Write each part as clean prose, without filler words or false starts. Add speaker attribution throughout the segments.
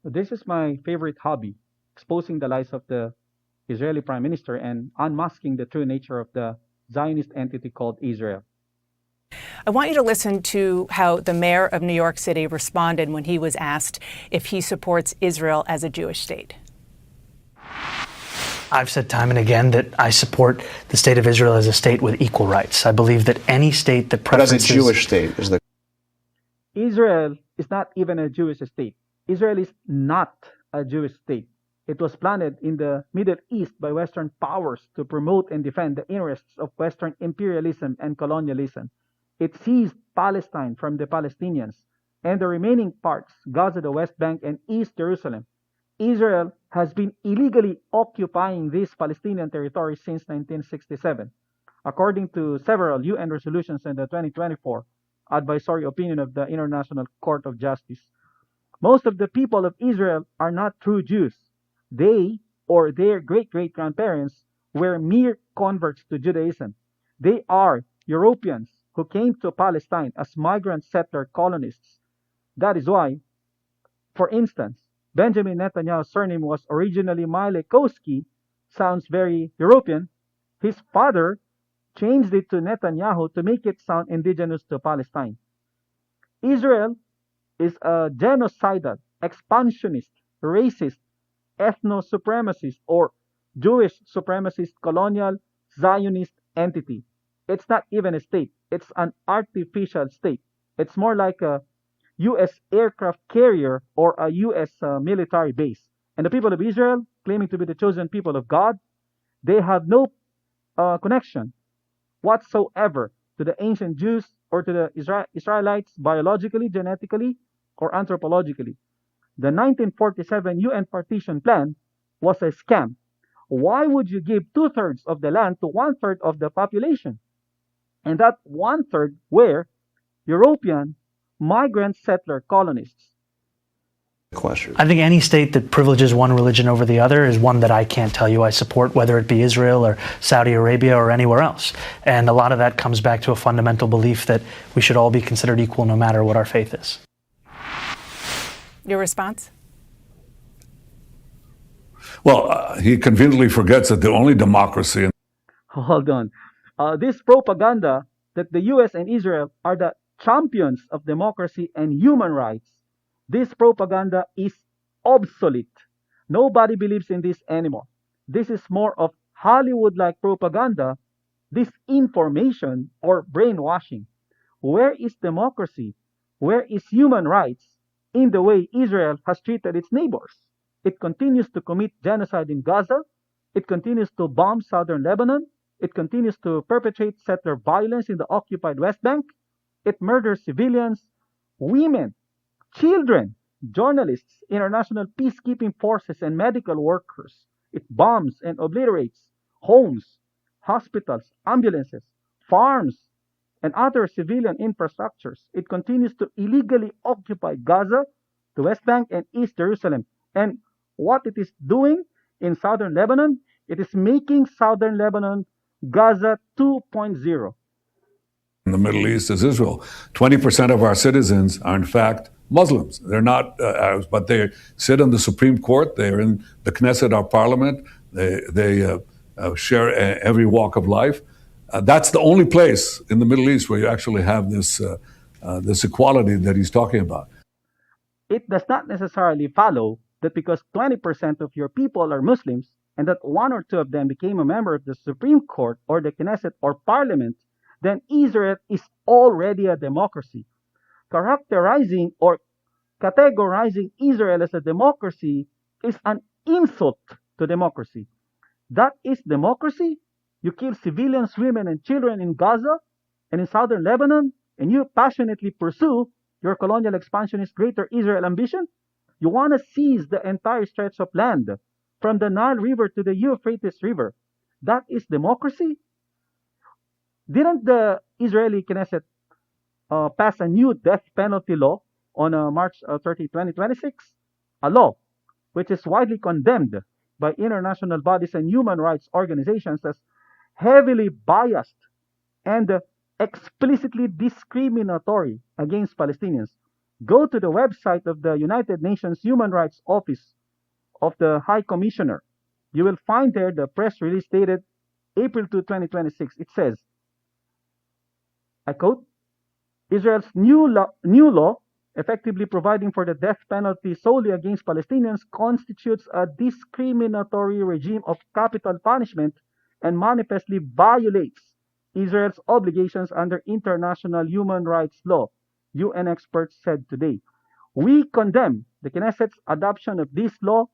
Speaker 1: This is my favorite hobby, exposing the lies of the Israeli prime minister and unmasking the true nature of the Zionist entity called Israel.
Speaker 2: I want you to listen to how the mayor of New York City responded when he was asked if he supports Israel as a Jewish state.
Speaker 3: I've said time and again that I support the state of Israel as a state with equal rights. I believe that any state that
Speaker 4: But as
Speaker 3: preferences...
Speaker 4: a Jewish state is the...
Speaker 1: Israel is not even a Jewish state. Israel is not a Jewish state. It was planted in the Middle East by Western powers to promote and defend the interests of Western imperialism and colonialism. It seized Palestine from the Palestinians and the remaining parts, Gaza, the West Bank, and East Jerusalem. Israel has been illegally occupying these Palestinian territories since 1967, according to several UN resolutions and the 2024 advisory opinion of the International Court of Justice. Most of the people of Israel are not true Jews. They or their great great grandparents were mere converts to Judaism. They are Europeans who came to Palestine as migrant settler colonists. That is why, for instance, Benjamin Netanyahu's surname was originally Malekowski, sounds very European. His father changed it to Netanyahu to make it sound indigenous to Palestine. Israel is a genocidal, expansionist, racist, ethno supremacist, or Jewish supremacist colonial Zionist entity. It's not even a state, it's an artificial state. It's more like a U.S. aircraft carrier or a U.S. Military base. And the people of Israel, claiming to be the chosen people of God, they have no connection whatsoever to the ancient Jews or to the Israelites biologically, genetically, or anthropologically. The 1947 UN partition plan was a scam. Why would you give two-thirds of the land to one-third of the population? And that one-third were European migrant settler colonists.
Speaker 4: question.
Speaker 3: I think any state that privileges one religion over the other is one that I can't tell you I support, whether it be Israel or Saudi Arabia or anywhere else. And a lot of that comes back to a fundamental belief that we should all be considered equal no matter what our faith is.
Speaker 2: Your response?
Speaker 5: Well, he conveniently forgets that the only democracy in
Speaker 1: Hold on. This propaganda that the US and Israel are the champions of democracy and human rights, this propaganda is obsolete. Nobody believes in this anymore. This is more of Hollywood like propaganda, disinformation, or brainwashing. Where is democracy? Where is human rights in the way Israel has treated its neighbors? It continues to commit genocide in Gaza. It continues to bomb southern Lebanon. It continues to perpetrate settler violence in the occupied West Bank. It murders civilians, women, children, journalists, international peacekeeping forces, and medical workers. It bombs and obliterates homes, hospitals, ambulances, farms, and other civilian infrastructures. It continues to illegally occupy Gaza, the West Bank, and East Jerusalem. And what it is doing in southern Lebanon, it is making southern Lebanon Gaza 2.0.
Speaker 5: the Middle East is Israel. 20% of our citizens are, in fact, Muslims. They're not Arabs, but they sit on the Supreme Court. They're in the Knesset, our parliament. They share every walk of life. That's the only place in the Middle East where you actually have this equality that he's talking about.
Speaker 1: It does not necessarily follow that because 20% of your people are Muslims and that one or two of them became a member of the Supreme Court or the Knesset or parliament, then Israel is already a democracy. Characterizing or categorizing Israel as a democracy is an insult to democracy. That is democracy? You kill civilians, women, and children in Gaza and in southern Lebanon, and you passionately pursue your colonial expansionist Greater Israel ambition? You want to seize the entire stretch of land from the Nile River to the Euphrates River. That is democracy? Didn't the Israeli Knesset pass a new death penalty law on March 30, 2026? A law which is widely condemned by international bodies and human rights organizations as heavily biased and explicitly discriminatory against Palestinians. Go to the website of the United Nations Human Rights Office of the High Commissioner. You will find there the press release dated April 2, 2026. It says, I quote, Israel's new law, effectively providing for the death penalty solely against Palestinians, constitutes a discriminatory regime of capital punishment and manifestly violates Israel's obligations under international human rights law, UN experts said today. We condemn the Knesset's adoption of this law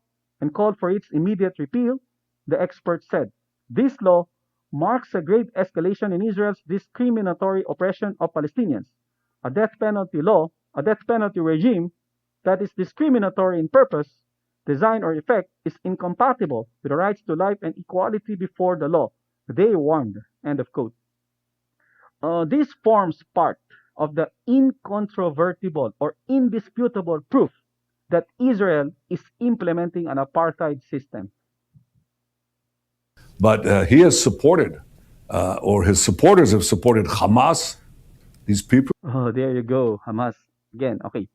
Speaker 1: and call for its immediate repeal, the experts said. This law marks a grave escalation in Israel's discriminatory oppression of Palestinians. A death penalty law, a death penalty regime that is discriminatory in purpose, design, or effect is incompatible with the rights to life and equality before the law. They warned. End of quote. This forms part of the incontrovertible or indisputable proof that Israel is implementing an apartheid system.
Speaker 5: But he has supported, or his supporters have supported Hamas, these people.
Speaker 1: Oh, there you go, Hamas. Again, okay.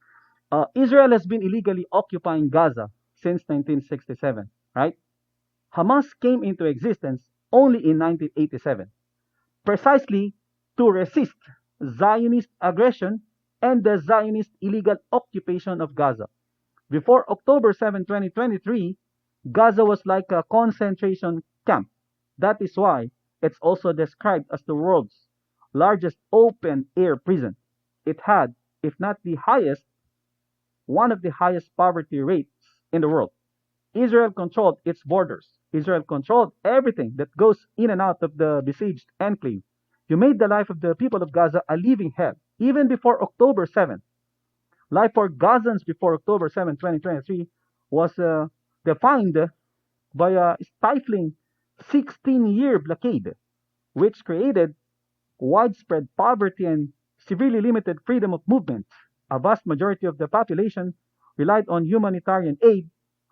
Speaker 1: Israel has been illegally occupying Gaza since 1967, right? Hamas came into existence only in 1987, precisely to resist Zionist aggression and the Zionist illegal occupation of Gaza. Before October 7, 2023, Gaza was like a concentration camp. That is why it's also described as the world's largest open-air prison. It had, if not the highest, one of the highest poverty rates in the world. Israel controlled its borders. Israel controlled everything that goes in and out of the besieged enclave. You made the life of the people of Gaza a living hell, even before October 7th. Life for Gazans before October 7, 2023 was defined by a stifling 16-year blockade, which created widespread poverty and severely limited freedom of movement. A vast majority of the population relied on humanitarian aid,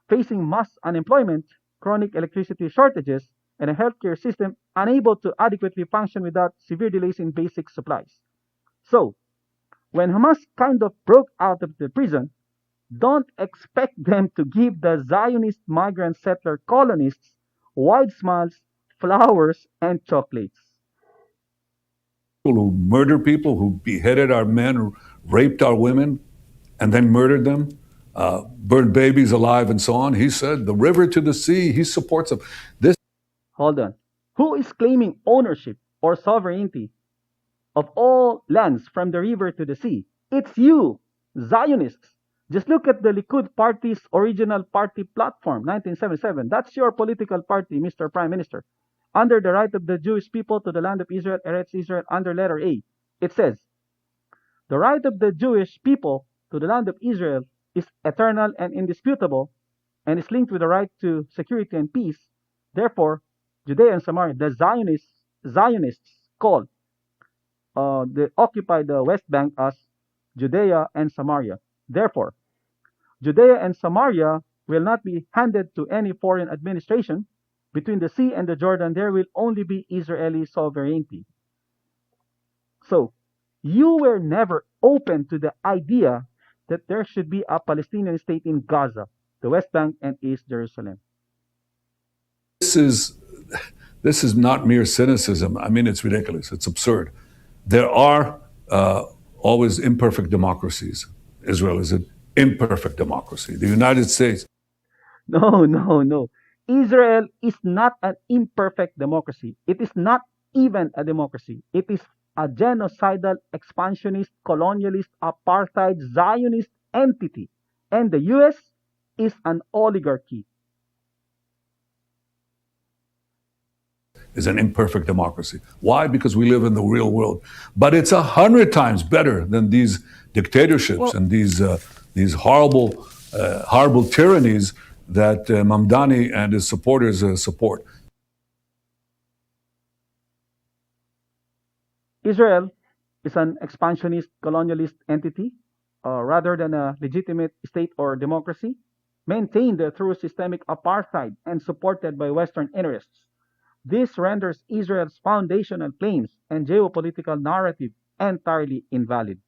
Speaker 1: facing mass unemployment, chronic electricity shortages, and a healthcare system unable to adequately function without severe delays in basic supplies. So, when Hamas kind of broke out of the prison, don't expect them to give the Zionist migrant settler colonists wide smiles, flowers, and chocolates.
Speaker 5: Who murdered people, who beheaded our men, raped our women, and then murdered them, burned babies alive, and so on. He said, the river to the sea, he supports them. This.
Speaker 1: Hold on. Who is claiming ownership or sovereignty of all lands from the river to the sea? It's you, Zionists. Just look at the Likud party's original party platform, 1977. That's your political party, Mr. Prime Minister. Under the right of the Jewish people to the land of Israel, Eretz Israel, under letter A, it says, the right of the Jewish people to the land of Israel is eternal and indisputable and is linked with the right to security and peace. Therefore, Judea and Samaria, the Zionists call the occupy the West Bank as Judea and Samaria. Therefore, Judea and Samaria will not be handed to any foreign administration. Between the sea and the Jordan, there will only be Israeli sovereignty. So, you were never open to the idea that there should be a Palestinian state in Gaza, the West Bank, and East Jerusalem.
Speaker 5: This is not mere cynicism. I mean, it's ridiculous. It's absurd. There are always imperfect democracies. Israel is an imperfect democracy. The United States.
Speaker 1: No. Israel is not an imperfect democracy. It is not even a democracy. It is a genocidal, expansionist, colonialist, apartheid, Zionist entity. And the U.S. is an oligarchy.
Speaker 5: Is an imperfect democracy. Why? Because we live in the real world. But it's 100 times better than these dictatorships and these horrible tyrannies that Mamdani and his supporters support.
Speaker 1: Israel is an expansionist, colonialist entity rather than a legitimate state or democracy, maintained through systemic apartheid and supported by Western interests. This renders Israel's foundational claims and geopolitical narrative entirely invalid.